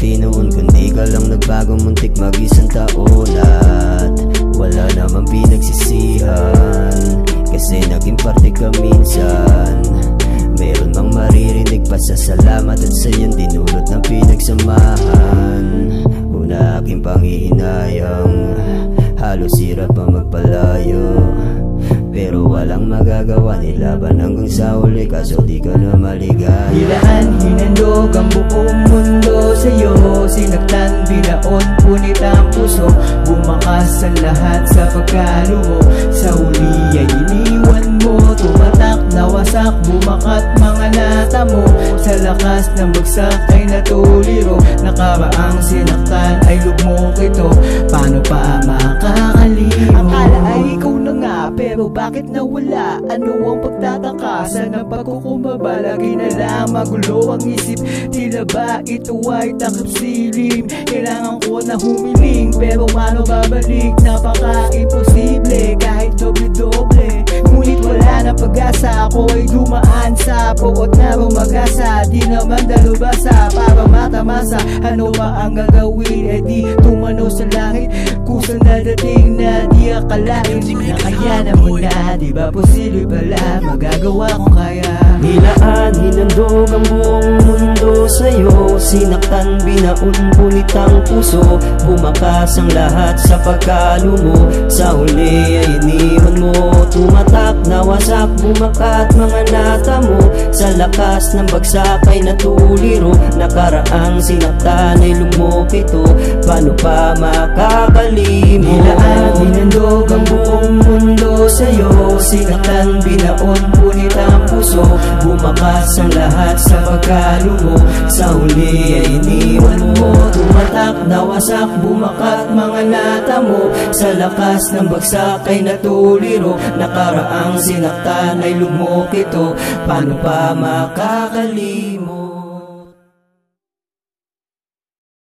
ngiti noon, kundi ka lang nagbago, muntik mag-isang taon. At wala namang pinagsisihan, kasi naging parte ka minsan. Meron mang maririnig, pasasalamat at sa'yong dinulot ng pinagsamahan. Una aking panghihinayang, halos hirap pa magpalayo, pero walang magagawa, nilaban hanggang sa huli, kaso di ka na maligaya. Hilaan, hinandog ang buong mundo sa'yo, sinaktan, binaon, punit ang puso, bumakas ang lahat sa pagkalumo, sa huli ay iniwan mo, tumatak, nawasak, bumakat mga lata mo, sa lakas ng bagsak ay natuliro, nakaraang sinaktan ay lugmok ito, paano pa makakalimot? Akala ay ikaw na nga, pero bakit nawala? Ano ang pagtataka? Sana pagkukumbaba, lagi na lang magulo ang isip. Tila ba ito ay takip silim? Kailangan ko na humiling, pero paano babalik? Napaka-imposible, kahit doble-doble. Ngunit wala na pag-asa, ako ay dumaan sa puot na rumagasa. Di naman dalubasa para matamasa. Ano ba ang gagawin? E di tumano sa langit, kusa na dating na di akalain. Nakayanan mo na, di ba posible pala, magagawa ko kaya. Hilaan, hinandog ang buong mundo sa'yo, sinaktan, binaon, punit ang puso, bumakas ang lahat sa pagkalumo, sa huli ay iniwan mo, tumatak, nawasak, bumakat mga nata mo, sa lakas ng bagsak ay natuliro, nakaraang sinaktan ay lumok ito, paano pa makakalimot? Hilaan, hinandog ang buong mundo sa'yo, sinaktan, binaon, punit ang puso, bumakas ang lahat sa pagkalumo, sa huli ay iniwan mo, tumatak, nawasak, bumakat mga nata mo, sa lakas ng bagsak ay natuliro, nakaraang sinaktan ay lugmok ito, paano pa makakalimot?